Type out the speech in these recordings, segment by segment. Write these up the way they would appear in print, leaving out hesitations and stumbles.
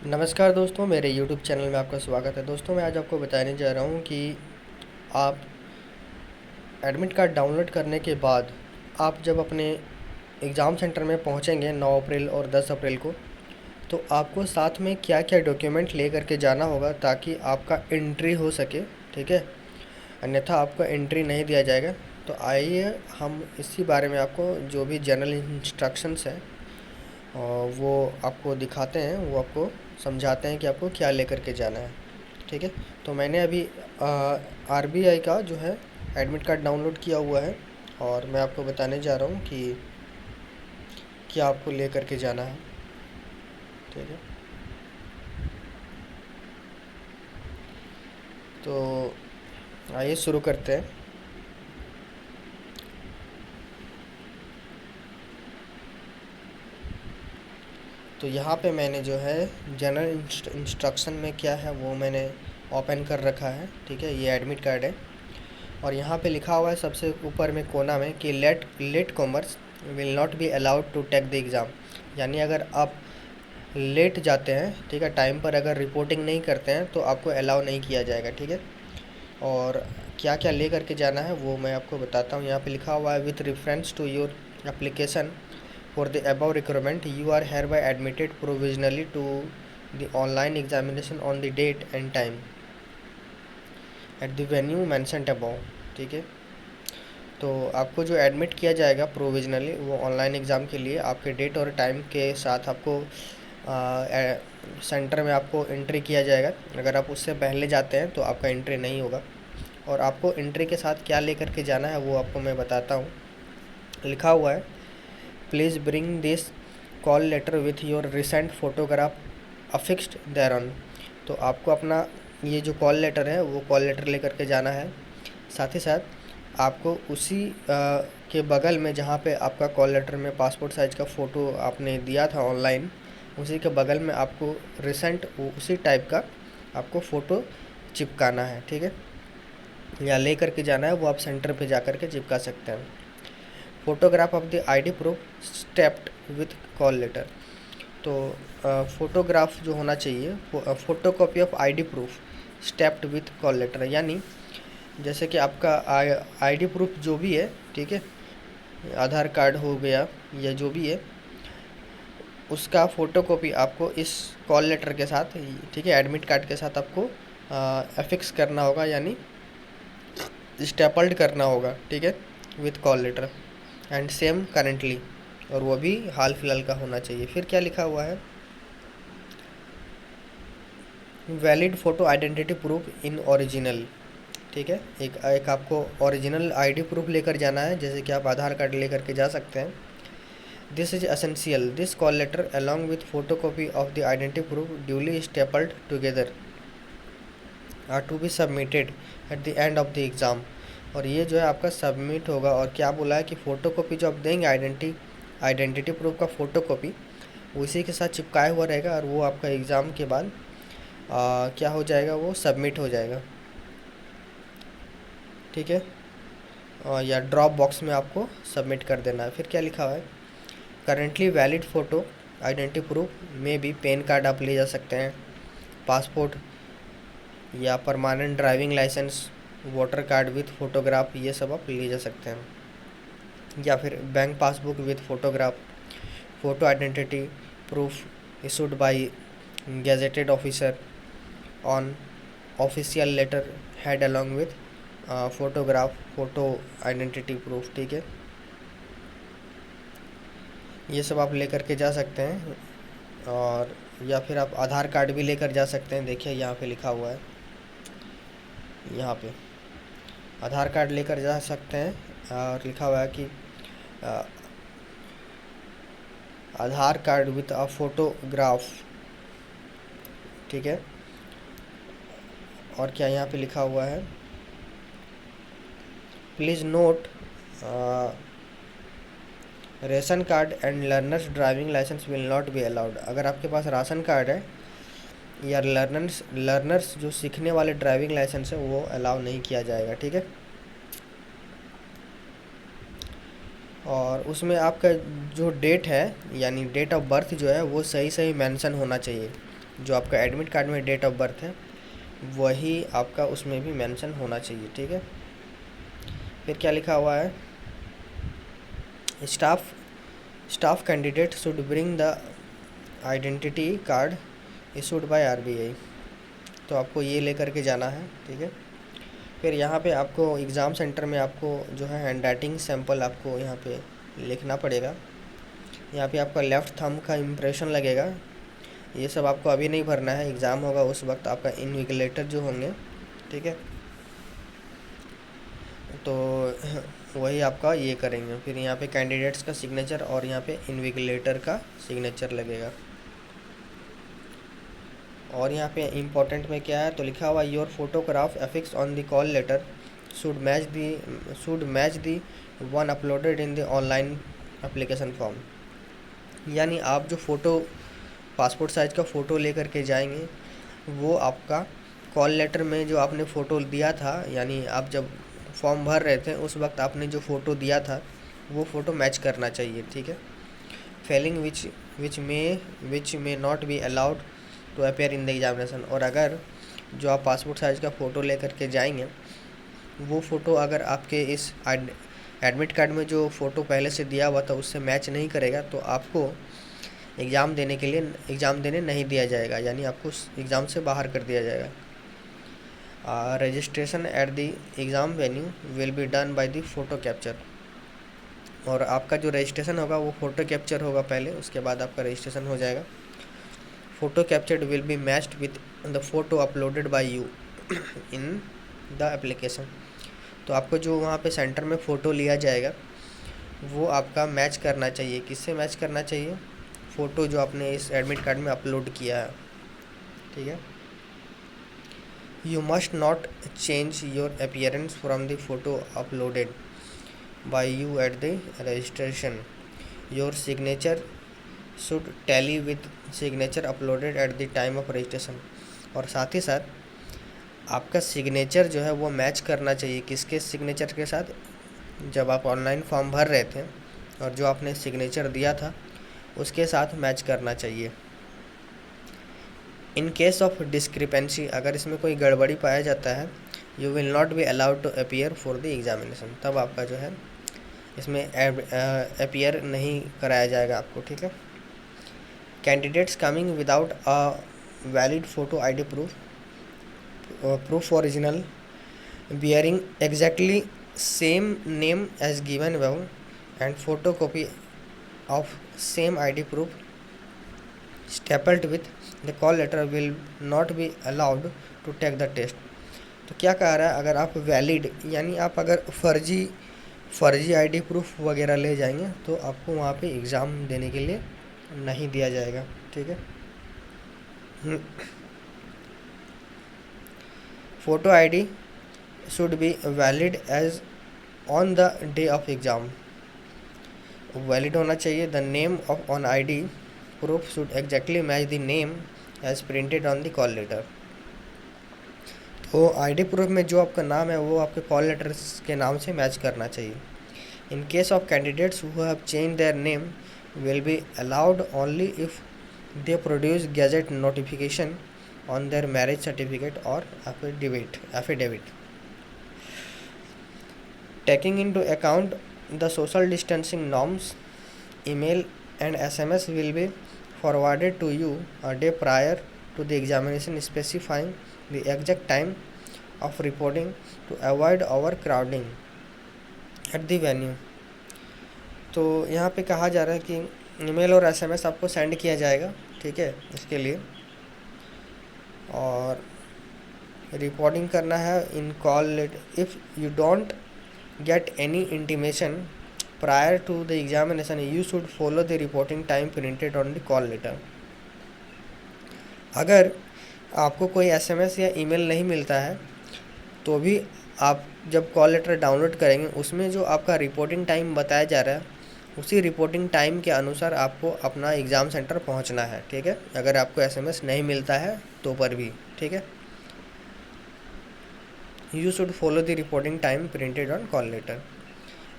नमस्कार दोस्तों, मेरे YouTube चैनल में आपका स्वागत है। दोस्तों, मैं आज आपको बताने जा रहा हूँ कि आप एडमिट कार्ड डाउनलोड करने के बाद आप जब अपने एग्ज़ाम सेंटर में पहुँचेंगे 9 अप्रैल और 10 अप्रैल को, तो आपको साथ में क्या क्या डॉक्यूमेंट ले करके जाना होगा ताकि आपका एंट्री हो सके, ठीक है। अन्यथा आपका एंट्री नहीं दिया जाएगा। तो आइए हम इसी बारे में आपको जो भी जनरल इंस्ट्रक्शंस हैं और वो आपको दिखाते हैं, वो आपको समझाते हैं कि आपको क्या लेकर के जाना है, ठीक है। तो मैंने अभी आरबीआई का जो है एडमिट कार्ड डाउनलोड किया हुआ है और मैं आपको बताने जा रहा हूँ कि क्या आपको ले करके जाना है, ठीक है। तो आइए शुरू करते हैं। तो यहाँ पे मैंने जो है जनरल इंस्ट्रक्शन में क्या है वो मैंने ओपन कर रखा है, ठीक है। ये एडमिट कार्ड है और यहाँ पे लिखा हुआ है सबसे ऊपर में कोना में कि latecomers will not be allowed to take the exam. यानी अगर आप लेट जाते हैं, ठीक है, टाइम पर अगर रिपोर्टिंग नहीं करते हैं तो आपको अलाउ नहीं किया जाएगा, ठीक है। और क्या क्या ले करके जाना है वो मैं आपको बताता हूँ। यहाँ पे लिखा हुआ है with reference to your application for the above requirement you are hereby admitted provisionally to the online examination on the date and time at the venue mentioned above, ठीक है। तो आपको जो एडमिट किया जाएगा प्रोविजनली वो online exam के लिए आपके डेट और टाइम के साथ आपको सेंटर में आपको एंट्री किया जाएगा। अगर आप उससे पहले जाते हैं तो आपका एंट्री नहीं होगा। और आपको एंट्री के साथ क्या लेकर के जाना है वो आपको मैं बताता हूँ। लिखा हुआ है please bring this call letter with your recent photograph affixed thereon. तो आपको अपना ये जो कॉल लेटर है वो कॉल लेटर लेकर के जाना है। साथ ही साथ आपको उसी के बगल में जहाँ पे आपका कॉल लेटर में पासपोर्ट साइज़ का फ़ोटो आपने दिया था ऑनलाइन, उसी के बगल में आपको रिसेंट उसी टाइप का आपको फ़ोटो चिपकाना है, ठीक है, या ले करके जाना है। वो आप सेंटर पे जा कर के चिपका सकते हैं। Photograph of the ID proof stapled with call letter. तो फ़ोटोग्राफ जो होना चाहिए photo copy of ID proof stapled with call letter, यानी जैसे कि आपका आईडी प्रूफ जो भी है, ठीक है, आधार कार्ड हो गया या जो भी है, उसका फ़ोटोकॉपी आपको इस कॉल लेटर के साथ, ठीक है, एडमिट कार्ड के साथ आपको अफिक्स करना होगा, यानी स्टेपल्ड करना होगा, ठीक है, with call letter and same currently, और वो भी हाल फिलहाल का होना चाहिए। फिर क्या लिखा हुआ है valid photo identity proof in original, ठीक है। एक आपको ओरिजिनल आईडी प्रूफ लेकर जाना है, जैसे कि आप आधार कार्ड लेकर के जा सकते हैं। This is essential this call letter along with photo copy of the identity proof duly stapled together are to be submitted at the end of the exam. और ये जो है आपका सबमिट होगा। और क्या बोला है कि फ़ोटो कॉपी जो आप देंगे आइडेंटिटी प्रूफ का फ़ोटो कॉपी उसी के साथ चिपकाया हुआ रहेगा और वो आपका एग्ज़ाम के बाद क्या हो जाएगा, वो सबमिट हो जाएगा, ठीक है। या ड्रॉप बॉक्स में आपको सबमिट कर देना है। फिर क्या लिखा हुआ है currently valid photo identity proof में भी पैन कार्ड आप ले जा सकते हैं, पासपोर्ट या permanent driving licence, voter card with photograph, ये सब आप ले जा सकते हैं। या फिर bank passbook with photograph, photo identity proof issued by gazetted officer on official letter head along with photograph photo identity proof, ठीक है। ये सब आप लेकर के जा सकते हैं। और या फिर आप आधार कार्ड भी लेकर जा सकते हैं। देखिए यहाँ पे लिखा हुआ है, यहाँ पे आधार कार्ड लेकर जा सकते हैं और लिखा हुआ है कि Aadhaar card with a photograph, ठीक है। और क्या यहाँ पे लिखा हुआ है please note ration card and learners driving licence will not be allowed. अगर आपके पास राशन कार्ड है या लर्नर्स जो सीखने वाले ड्राइविंग लाइसेंस है वो अलाउ नहीं किया जाएगा, ठीक है। और उसमें आपका जो डेट है यानी डेट ऑफ बर्थ जो है वो सही सही मेंशन होना चाहिए। जो आपका एडमिट कार्ड में डेट ऑफ बर्थ है वही आपका उसमें भी मेंशन होना चाहिए, ठीक है। फिर क्या लिखा हुआ है, staff candidate should bring the identity card issued by RBI. तो आपको ये लेकर के जाना है, ठीक है। फिर यहाँ पे आपको एग्ज़ाम सेंटर में आपको जो है हैंड राइटिंग सैंपल आपको यहाँ पे लिखना पड़ेगा। यहाँ पे आपका लेफ़्ट थंब का इम्प्रेशन लगेगा। ये सब आपको अभी नहीं भरना है, एग्ज़ाम होगा उस वक्त आपका इन्विजिलेटर जो होंगे, ठीक है, तो वही आपका ये करेंगे। फिर यहाँ पे कैंडिडेट्स का सिग्नेचर और यहाँ पे इन्विजिलेटर का सिग्नेचर लगेगा। और यहाँ पे इम्पोर्टेंट में क्या है, तो लिखा हुआ your photograph affix on the call letter should match the one uploaded in the online application form. यानी आप जो फ़ोटो पासपोर्ट साइज़ का फ़ोटो लेकर के जाएंगे वो आपका कॉल लेटर में जो आपने फ़ोटो दिया था, यानी आप जब फॉर्म भर रहे थे उस वक्त आपने जो फ़ोटो दिया था वो फ़ोटो मैच करना चाहिए, ठीक है। Failing which may not be allowed to appear in the examination. और अगर जो आप पासपोर्ट साइज़ का फ़ोटो लेकर के जाएंगे वो फ़ोटो अगर आपके इस एडमिट कार्ड में जो फ़ोटो पहले से दिया हुआ था उससे मैच नहीं करेगा तो आपको एग्ज़ाम देने नहीं दिया जाएगा, यानी आपको एग्ज़ाम से बाहर कर दिया जाएगा। Registration at the exam venue will be done by the photo capture. और आपका जो रजिस्ट्रेशन होगा वो फ़ोटो कैप्चर होगा पहले, उसके बाद आपका रजिस्ट्रेशन हो जाएगा। Photo captured will be matched with the photo uploaded by you in the application. तो आपको जो वहाँ पे सेंटर में फ़ोटो लिया जाएगा वो आपका मैच करना चाहिए। किससे मैच करना चाहिए? फ़ोटो जो आपने इस एडमिट कार्ड में अपलोड किया है, ठीक है। You must not change your appearance from the photo uploaded by you at the registration. Your signature should tally with signature uploaded at the time of registration. और साथ ही साथ आपका सिग्नेचर जो है वो मैच करना चाहिए। किसके सिग्नेचर के साथ? जब आप ऑनलाइन फॉर्म भर रहे थे और जो आपने सिग्नेचर दिया था उसके साथ मैच करना चाहिए। इन केस ऑफ डिस्क्रिपेंसी, अगर इसमें कोई गड़बड़ी पाया जाता है, you will not be allowed to appear for the examination. तब आपका जो है इसमें अपीयर नहीं कराया जाएगा आपको, ठीक है। Candidates coming without a valid photo ID proof original bearing exactly same name as given above and photocopy of same ID proof stapled with the call letter will not be allowed to take the test। तो क्या कह रहा है, अगर आप valid यानी आप अगर फर्जी ID प्रूफ वगैरह ले जाएंगे तो आपको वहाँ पे एग्ज़ाम देने के लिए नहीं दिया जाएगा, ठीक है। Photo ID should be valid as on the day of exam. Valid होना चाहिए। The name of on ID proof should exactly match the name as printed on the call letter. तो ID प्रूफ में जो आपका नाम है वो आपके कॉल लेटर के नाम से मैच करना चाहिए। In case of candidates who have change their name will be allowed only if they produce gadget notification on their marriage certificate or affidavit. Taking into account the social distancing norms, email and SMS will be forwarded to you a day prior to the examination specifying the exact time of reporting to avoid overcrowding at the venue। तो यहाँ पे कहा जा रहा है कि email और SMS आपको सेंड किया जाएगा, ठीक है, इसके लिए। और रिपोर्टिंग करना है in call letter. If you don't get any intimation prior to the examination you should follow the reporting time printed on the call letter. अगर आपको कोई SMS या ईमेल नहीं मिलता है तो भी आप जब कॉल लेटर डाउनलोड करेंगे उसमें जो आपका रिपोर्टिंग टाइम बताया जा रहा है उसी रिपोर्टिंग टाइम के अनुसार आपको अपना एग्ज़ाम सेंटर पहुंचना है, ठीक है। अगर आपको SMS नहीं मिलता है तो पर भी, ठीक है। You should follow the reporting time printed on call letter.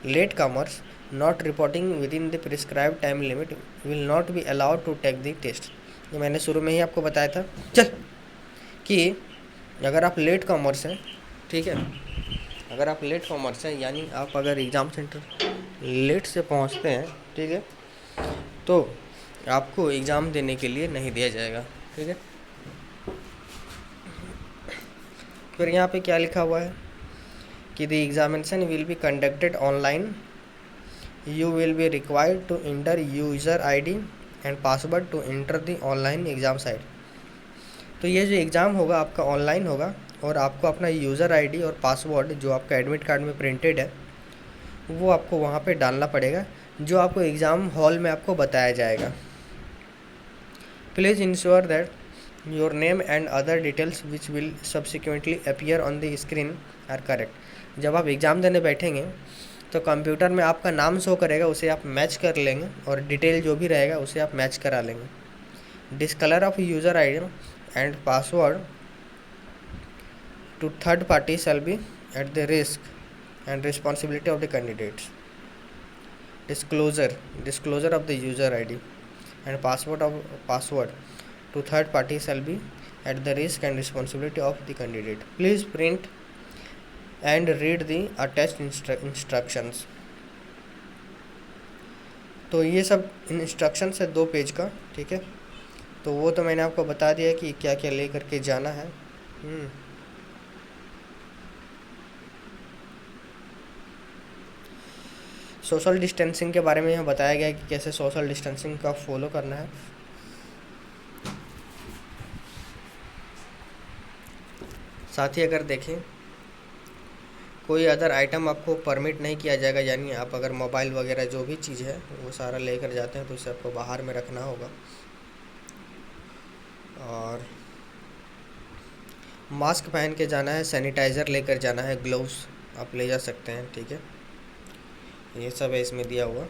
Latecomers not reporting within the prescribed time limit will not be allowed to take the test. ये मैंने शुरू में ही आपको बताया था कि अगर आप लेट कॉमर्स हैं, ठीक है, अगर आप लेट कॉमर्स हैं यानी आप अगर एग्ज़ाम सेंटर लेट से पहुंचते हैं, ठीक है, तो आपको एग्ज़ाम देने के लिए नहीं दिया जाएगा, ठीक है। फिर यहाँ पे क्या लिखा हुआ है कि the examination will be conducted online, you will be required to enter user ID and password to enter the online exam site. तो ये जो एग्ज़ाम होगा आपका ऑनलाइन होगा और आपको अपना यूज़र आईडी और पासवर्ड जो आपका एडमिट कार्ड में प्रिंटेड है वो आपको वहाँ पे डालना पड़ेगा, जो आपको एग्ज़ाम हॉल में आपको बताया जाएगा। Please ensure that your name and other details which will subsequently appear on the screen are correct. जब आप एग्ज़ाम देने बैठेंगे तो कंप्यूटर में आपका नाम शो करेगा, उसे आप मैच कर लेंगे और डिटेल जो भी रहेगा उसे आप मैच करा लेंगे। Discolour of user I D and password to third party shall be at the risk and responsibility of the candidates. Disclosure of the user ID and password to third party shall be at the risk and responsibility of the candidate. Please print and read the attached instructions. तो ये सब instructions है 2 page का, ठीक है। तो वो तो मैंने आपको बता दिया कि क्या क्या ले करके जाना है। सोशल डिस्टेंसिंग के बारे में यहाँ बताया गया है कि कैसे सोशल डिस्टेंसिंग का फॉलो करना है। साथ ही अगर देखें कोई अदर आइटम आपको परमिट नहीं किया जाएगा, यानी आप अगर मोबाइल वगैरह जो भी चीज़ है वो सारा लेकर जाते हैं तो उसे आपको बाहर में रखना होगा। और मास्क पहन के जाना है, सैनिटाइज़र लेकर जाना है, ग्लव्स आप ले जा सकते हैं, ठीक है। ये सब है इसमें दिया हुआ।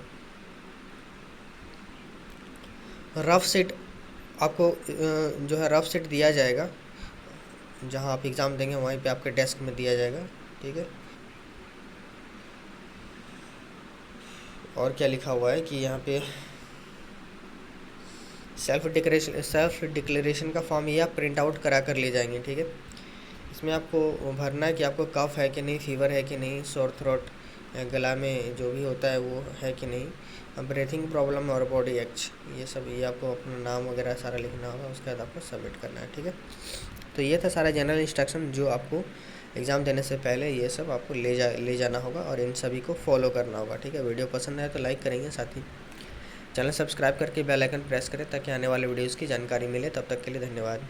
रफ शीट आपको जो है रफ शीट दिया जाएगा, जहां आप एग्ज़ाम देंगे वहीं पे आपके डेस्क में दिया जाएगा, ठीक है। और क्या लिखा हुआ है कि यहाँ पे सेल्फ डिक्लेरेशन का फॉर्म ये आप प्रिंट आउट करा कर ले जाएंगे, ठीक है। इसमें आपको भरना है कि आपको कफ है कि नहीं, फीवर है कि नहीं, सोर थ्रोट गला में जो भी होता है वो है कि नहीं, ब्रीथिंग प्रॉब्लम और बॉडी एक्च, ये सब ये आपको अपना नाम वगैरह सारा लिखना होगा, उसके बाद आपको सबमिट करना है, ठीक है। तो ये था सारा जनरल इंस्ट्रक्शन जो आपको एग्ज़ाम देने से पहले ये सब आपको ले जाना होगा और इन सभी को फॉलो करना होगा, ठीक है। वीडियो पसंद आए तो लाइक करेंगे, साथ ही चैनल सब्सक्राइब करके बेल आइकन प्रेस करें ताकि आने वाले वीडियोज़ की जानकारी मिले। तब तक के लिए धन्यवाद।